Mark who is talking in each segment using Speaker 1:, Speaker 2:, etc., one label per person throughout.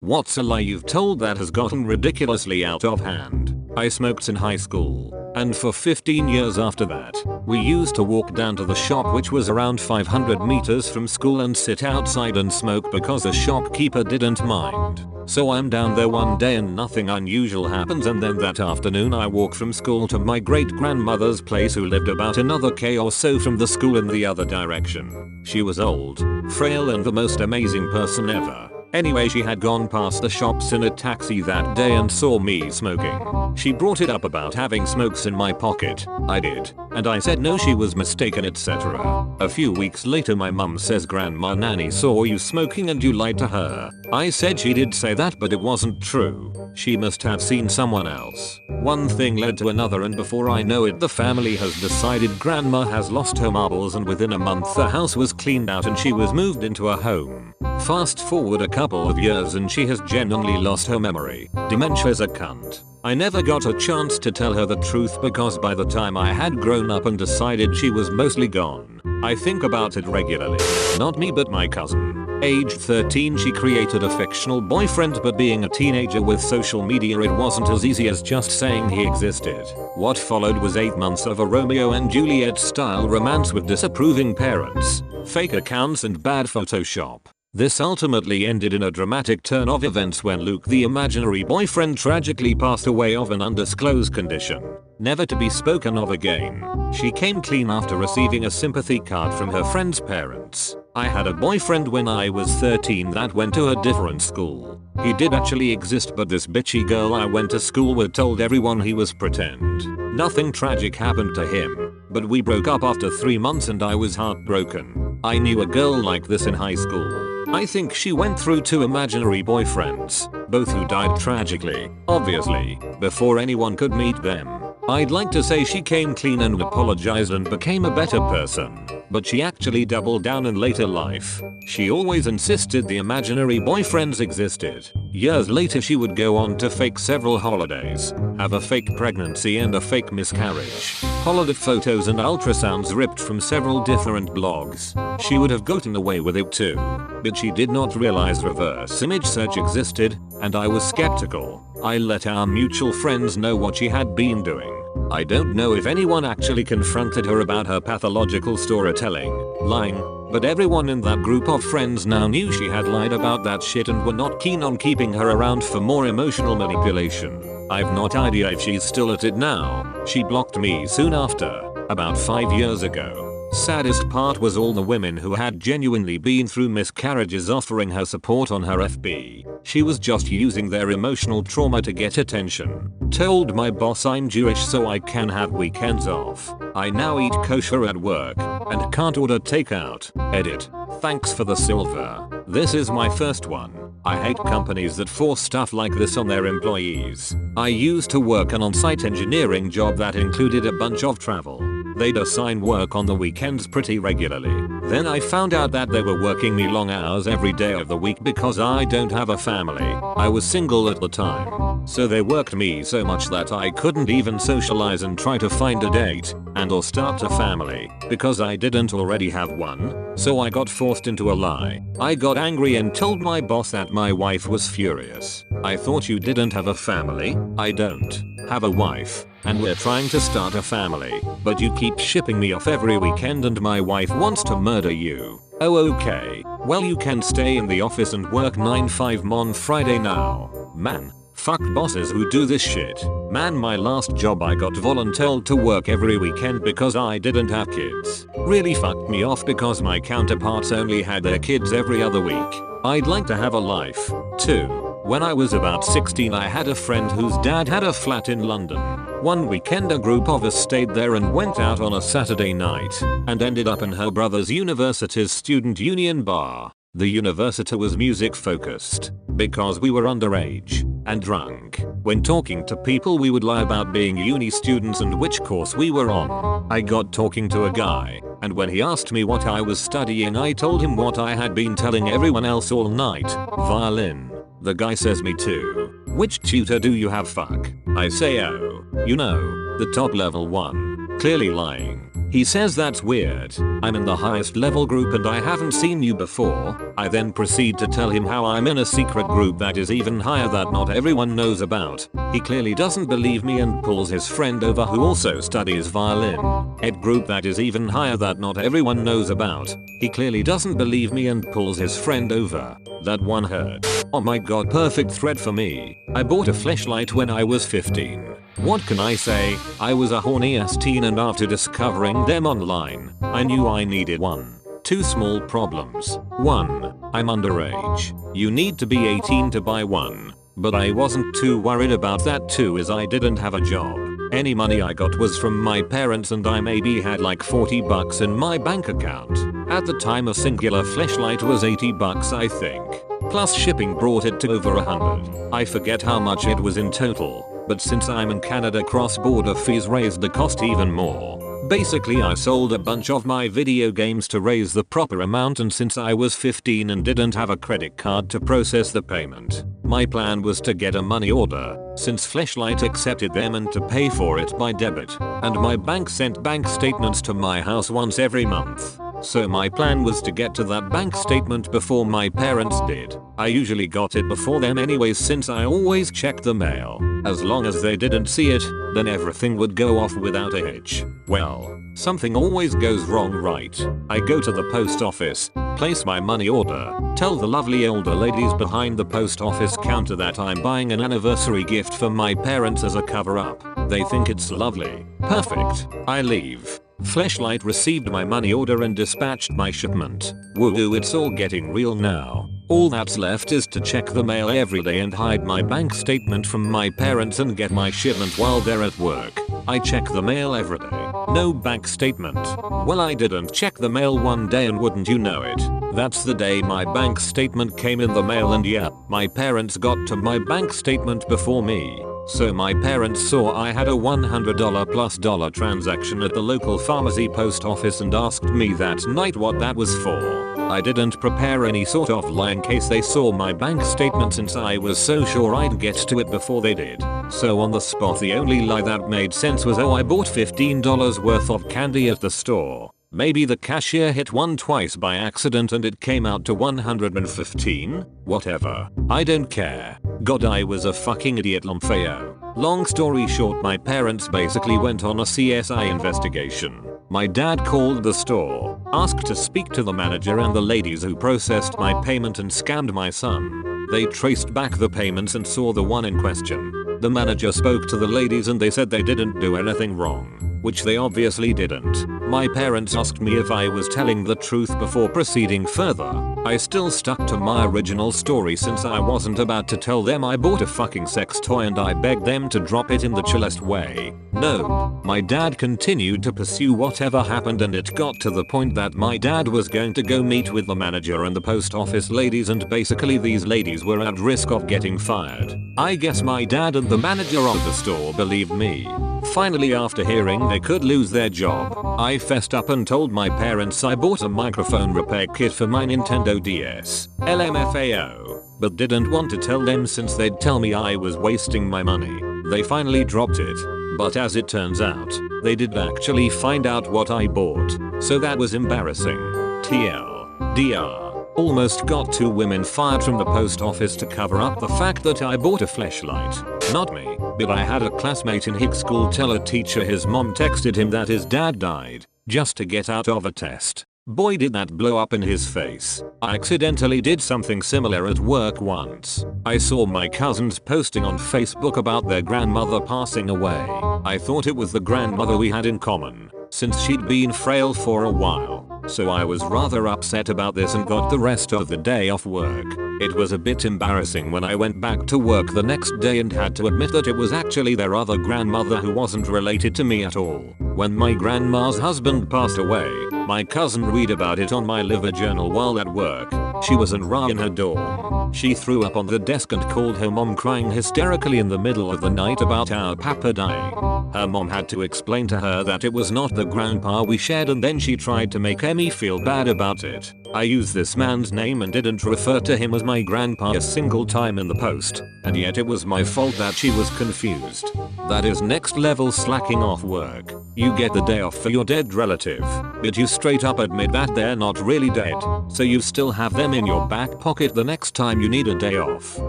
Speaker 1: What's a lie you've told that has gotten ridiculously out of hand? I smoked in high school, and for 15 years after that, we used to walk down to the shop, which was around 500 meters from school, and sit outside and smoke because the shopkeeper didn't mind. So I'm down there one day and nothing unusual happens, and then that afternoon I walk from school to my great grandmother's place, who lived about another K or so from the school in the other direction. She was old, frail, and the most amazing person ever. Anyway, she had gone past the shops in a taxi that day and saw me smoking. She brought it up about having smokes in my pocket. I did, and I said no, she was mistaken, etc. A few weeks later my mum says Grandma Nanny saw you smoking and you lied to her. I said she did say that, but it wasn't true. She must have seen someone else. One thing led to another, and before I know it the family has decided Grandma has lost her marbles, and within a month the house was cleaned out and she was moved into a home. Fast forward a couple of years and she has genuinely lost her memory. Dementia's a cunt. I never got a chance to tell her the truth because by the time I had grown up and decided she was mostly gone. I think about it regularly. Not me, but my cousin. Age 13, she created a fictional boyfriend, but being a teenager with social media, it wasn't as easy as just saying he existed. What followed was 8 months of a Romeo and Juliet style romance with disapproving parents, fake accounts, and bad Photoshop. This ultimately ended in a dramatic turn of events when Luke, the imaginary boyfriend, tragically passed away of an undisclosed condition, never to be spoken of again. She came clean after receiving a sympathy card from her friend's parents. I had a boyfriend when I was 13 that went to a different school. He did actually exist, but this bitchy girl I went to school with told everyone he was pretend. Nothing tragic happened to him, but we broke up after 3 months and I was heartbroken. I knew a girl like this in high school. I think she went through 2 imaginary boyfriends, both who died tragically, obviously, before anyone could meet them. I'd like to say she came clean and apologized and became a better person, but she actually doubled down in later life. She always insisted the imaginary boyfriends existed. Years later she would go on to fake several holidays, have a fake pregnancy and a fake miscarriage, holiday photos and ultrasounds ripped from several different blogs. She would have gotten away with it too, but she did not realize reverse image search existed, and I was skeptical. I let our mutual friends know what she had been doing. I don't know if anyone actually confronted her about her pathological storytelling, lying, but everyone in that group of friends now knew she had lied about that shit and were not keen on keeping her around for more emotional manipulation. I've no idea if she's still at it now. She blocked me soon after, about 5 years ago. Saddest part was all the women who had genuinely been through miscarriages offering her support on her FB. She was just using their emotional trauma to get attention. Told my boss I'm Jewish so I can have weekends off. I now eat kosher at work and can't order takeout. Edit. Thanks for the silver. This is my first one. I hate companies that force stuff like this on their employees. I used to work an on-site engineering job that included a bunch of travel. They'd assign work on the weekends pretty regularly. Then I found out that they were working me long hours every day of the week because I don't have a family. I was single at the time. So they worked me so much that I couldn't even socialize and try to find a date and or start a family because I didn't already have one. So I got forced into a lie. I got angry and told my boss that my wife was furious. I thought you didn't have a family? I don't have a wife, and we're trying to start a family, but you keep shipping me off every weekend and my wife wants to murder you. Oh okay, well you can stay in the office and work 9-5 on Friday now. Man, fuck bosses who do this shit. Man, my last job I got voluntold to work every weekend because I didn't have kids. Really fucked me off because my counterparts only had their kids every other week. I'd like to have a life, too. When I was about 16 I had a friend whose dad had a flat in London. One weekend a group of us stayed there and went out on a Saturday night and ended up in her brother's university's student union bar. The university was music focused because we were underage and drunk. When talking to people we would lie about being uni students and which course we were on. I got talking to a guy, and when he asked me what I was studying I told him what I had been telling everyone else all night, violin. The guy says me too. Which tutor do you have? Fuck. I say oh, you know, the top level one. Clearly lying. He says that's weird. I'm in the highest level group and I haven't seen you before. I then proceed to tell him how I'm in a secret group that is even higher that not everyone knows about. He clearly doesn't believe me and pulls his friend over who also studies violin. Ed group that is even higher that not everyone knows about. He clearly doesn't believe me and pulls his friend over. That one hurt. Oh my god, perfect thread for me. I bought a fleshlight when I was 15. What can I say? I was a horny ass teen and after discovering them online, I knew I needed one. Two small problems. 1. I'm underage. You need to be 18 to buy one. But I wasn't too worried about that. 2 is I didn't have a job. Any money I got was from my parents and I maybe had like $40 in my bank account. At the time a singular fleshlight was $80 I think. Plus shipping brought it to over $100. I forget how much it was in total, but since I'm in Canada cross-border fees raised the cost even more. Basically I sold a bunch of my video games to raise the proper amount and since I was 15 and didn't have a credit card to process the payment, my plan was to get a money order, since Fleshlight accepted them and to pay for it by debit, and my bank sent bank statements to my house once every month. So my plan was to get to that bank statement before my parents did. I usually got it before them anyways since I always checked the mail. As long as they didn't see it, then everything would go off without a hitch. Well, something always goes wrong, right? I go to the post office, place my money order, tell the lovely older ladies behind the post office counter that I'm buying an anniversary gift for my parents as a cover-up. They think it's lovely. Perfect. I leave. Fleshlight received my money order and dispatched my shipment. Woo, it's all getting real now. All that's left is to check the mail every day and hide my bank statement from my parents and get my shipment while they're at work. I check the mail every day. No bank statement. Well, I didn't check the mail one day and wouldn't you know it, that's the day my bank statement came in the mail and yeah, my parents got to my bank statement before me. So my parents saw I had a $100 plus dollar transaction at the local pharmacy post office and asked me that night what that was for. I didn't prepare any sort of lie in case they saw my bank statement since I was so sure I'd get to it before they did. So on the spot the only lie that made sense was oh I bought $15 worth of candy at the store. Maybe the cashier hit one twice by accident and it came out to 115? Whatever. I don't care. God, I was a fucking idiot, Lomfeo. Long story short, my parents basically went on a CSI investigation. My dad called the store, asked to speak to the manager and the ladies who processed my payment and scammed my son. They traced back the payments and saw the one in question. The manager spoke to the ladies and they said they didn't do anything wrong, which they obviously didn't. My parents asked me if I was telling the truth before proceeding further. I still stuck to my original story since I wasn't about to tell them I bought a fucking sex toy and I begged them to drop it in the chillest way. No. My dad continued to pursue whatever happened and it got to the point that my dad was going to go meet with the manager and the post office ladies and basically these ladies were at risk of getting fired. I guess my dad and the manager of the store believed me. Finally, after hearing they could lose their job, I fessed up and told my parents I bought a microphone repair kit for my Nintendo DS, LMFAO, but didn't want to tell them since they'd tell me I was wasting my money. They finally dropped it, but as it turns out, they did actually find out what I bought, so that was embarrassing. TLDR. Almost got 2 women fired from the post office to cover up the fact that I bought a fleshlight. Not me, but I had a classmate in high school tell a teacher his mom texted him that his dad died, just to get out of a test. Boy, did that blow up in his face. I accidentally did something similar at work once. I saw my cousins posting on Facebook about their grandmother passing away. I thought it was the grandmother we had in common, since she'd been frail for a while. So I was rather upset about this and got the rest of the day off work. It was a bit embarrassing when I went back to work the next day and had to admit that it was actually their other grandmother who wasn't related to me at all. When my grandma's husband passed away, my cousin read about it on my liver journal while at work. She was en rage in her dorm. She threw up on the desk and called her mom crying hysterically in the middle of the night about our papa dying. Her mom had to explain to her that it was not the grandpa we shared and then she tried to make me feel bad about it. I used this man's name and didn't refer to him as my grandpa a single time in the post, and yet it was my fault that she was confused. That is next level slacking off work. You get the day off for your dead relative, but you straight up admit that they're not really dead, so you still have them in your back pocket the next time you need a day off.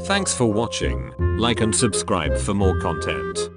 Speaker 1: Thanks for watching. Like and subscribe for more content.